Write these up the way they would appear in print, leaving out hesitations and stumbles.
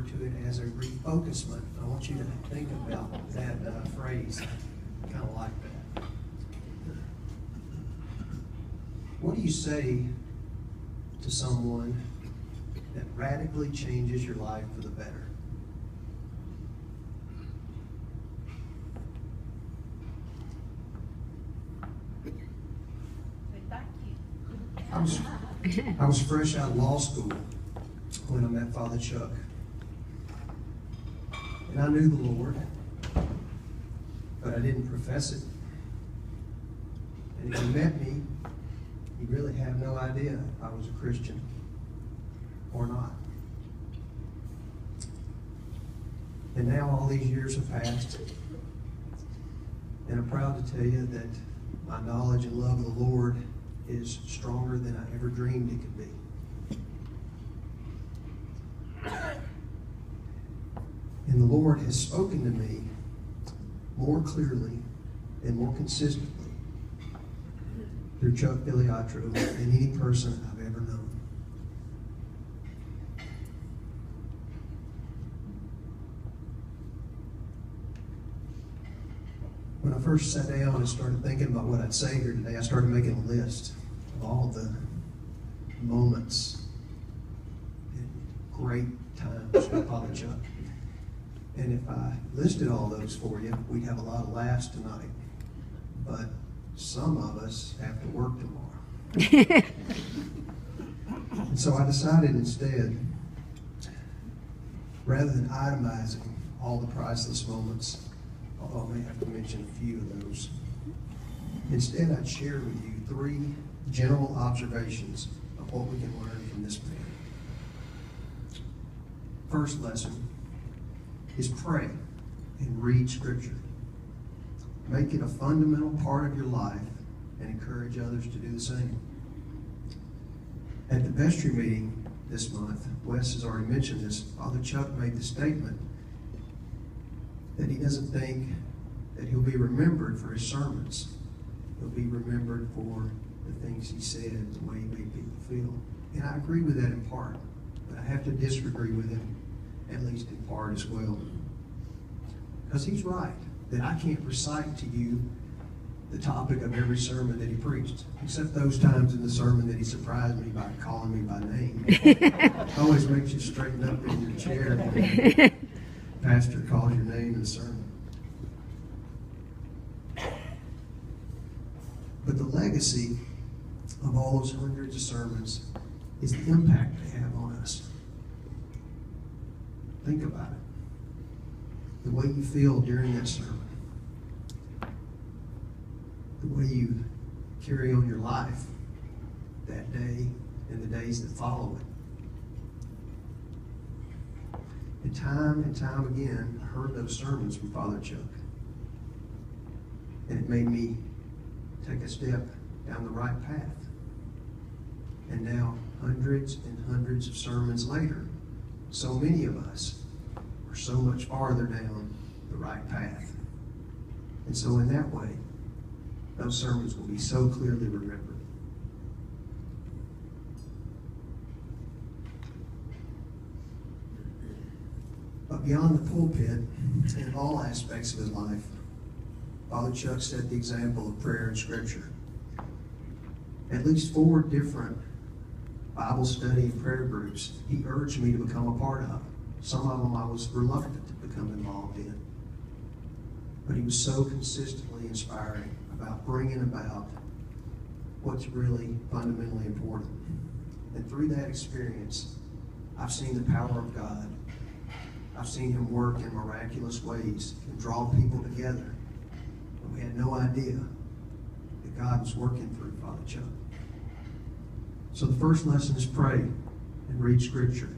to it as a refocusment. I want you to think about that phrase. I kind of like that. What do you say to someone that radically changes your life for the better? I was fresh out of law school when I met Father Chuck. And I knew the Lord, but I didn't profess it. And if he met me, he really had no idea if I was a Christian or not. And now all these years have passed, and I'm proud to tell you that my knowledge and love of the Lord is stronger than I ever dreamed it could be. And the Lord has spoken to me more clearly and more consistently through Chuck Filiatro than any person I've ever known. When I first sat down and started thinking about what I'd say here today, I started making a list of all the moments and great times with Father Chuck. And if I listed all those for you, we'd have a lot of laughs tonight. But some of us have to work tomorrow. And so I decided instead, rather than itemizing all the priceless moments, although I may have to mention a few of those, instead I'd share with you 3 general observations of what we can learn from this man. First lesson is pray and read Scripture. Make it a fundamental part of your life and encourage others to do the same. At the vestry meeting this month, Wes has already mentioned this, Father Chuck made the statement that he doesn't think that he'll be remembered for his sermons. He'll be remembered for the things he said, the way he made people feel. And I agree with that in part, but I have to disagree with him, at least in part as well. Because he's right, that I can't recite to you the topic of every sermon that he preached, except those times in the sermon that he surprised me by calling me by name. Always makes you straighten up in your chair when pastor calls your name in the sermon. But the legacy of all those hundreds of sermons is the impact they have on us. Think about it. The way you feel during that sermon. The way you carry on your life that day and the days that follow it. And time again, I heard those sermons from Father Chuck. And it made me take a step down the right path. And now, hundreds and hundreds of sermons later, so many of us are so much farther down the right path. And so in that way, those sermons will be so clearly remembered. But beyond the pulpit, and in all aspects of his life, Father Chuck set the example of prayer and Scripture. At least 4 different Bible study and prayer groups he urged me to become a part of. Some of them I was reluctant to become involved in. But he was so consistently inspiring about bringing about what's really fundamentally important. And through that experience, I've seen the power of God. I've seen him work in miraculous ways and draw people together. And we had no idea that God was working through Father Chuck. So the first lesson is pray and read Scripture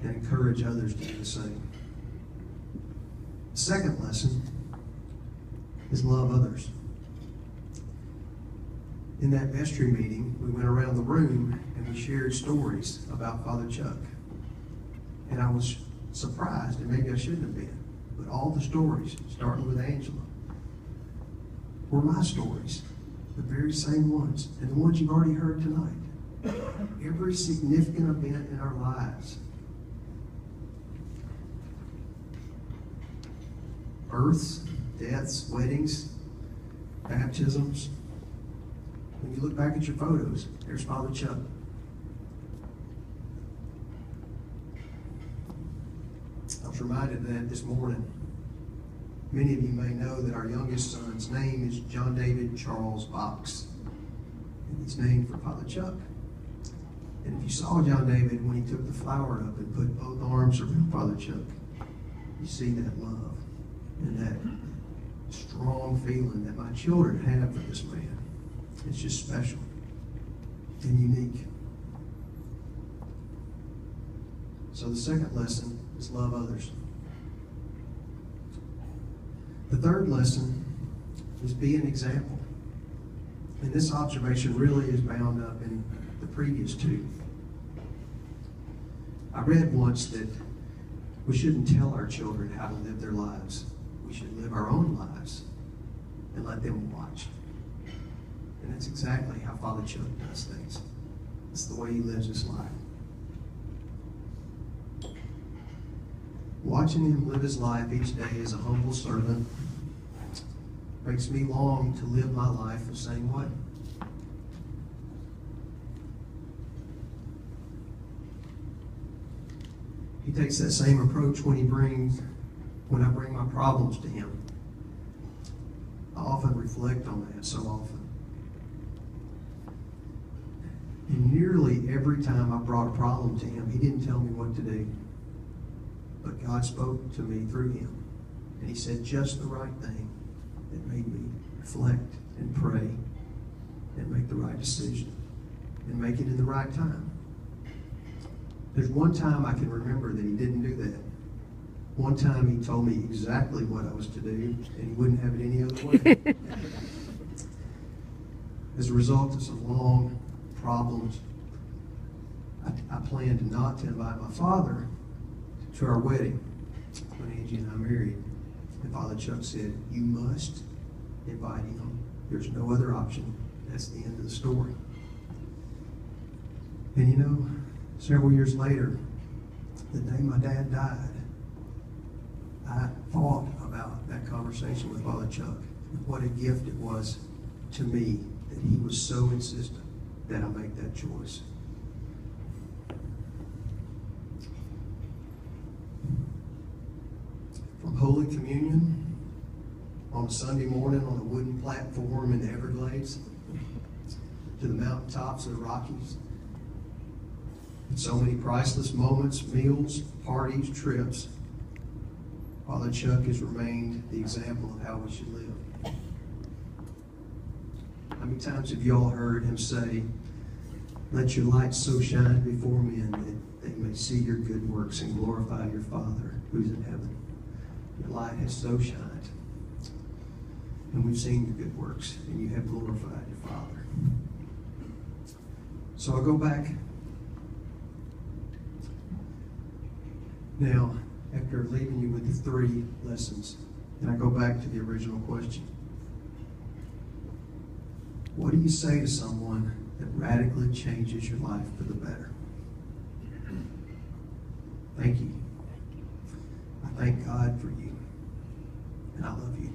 and encourage others to do the same. The second lesson is love others. In that vestry meeting, we went around the room and we shared stories about Father Chuck. And I was surprised, and maybe I shouldn't have been, but all the stories, starting with Angela, were my stories, the very same ones, and the ones you've already heard tonight. Every significant event in our lives births, deaths, weddings, baptisms. When you look back at your photos, there's Father Chuck. I was reminded of that this morning. Many of you may know that our youngest son's name is John David Charles Box. And he's named for Father Chuck. And if you saw John David when he took the flower up and put both arms around Father Chuck, you see that love and that strong feeling that my children have for this man. It's just special and unique. So the second lesson is love others. The third lesson is be an example. And this observation really is bound up in the previous two. I read once that we shouldn't tell our children how to live their lives. We should live our own lives and let them watch. And that's exactly how Father Chuck does things. It's the way he lives his life. Watching him live his life each day as a humble servant makes me long to live my life the same way. He takes that same approach when I bring my problems to him. I often reflect on that so often. And nearly every time I brought a problem to him, he didn't tell me what to do. But God spoke to me through him. And he said just the right thing that made me reflect and pray and make the right decision and make it in the right time. There's one time I can remember that he didn't do that. One time he told me exactly what I was to do, and he wouldn't have it any other way. As a result of some long problems, I planned not to invite my father to our wedding when Angie and I married. And Father Chuck said, "You must invite him. There's no other option. That's the end of the story." And you know, several years later, the day my dad died, I thought about that conversation with Father Chuck. What a gift it was to me that he was so insistent that I make that choice. From Holy Communion on a Sunday morning on a wooden platform in the Everglades to the mountaintops of the Rockies. So many priceless moments, meals, parties, trips. Father Chuck has remained the example of how we should live. How many times have you all heard him say, "Let your light so shine before men that they may see your good works and glorify your Father who's in heaven"? Your light has so shined. And we've seen your good works, and you have glorified your Father. So I go back now, after leaving you with the three lessons, and I go back to the original question. What do you say to someone that radically changes your life for the better? Thank you. I thank God for you, and I love you.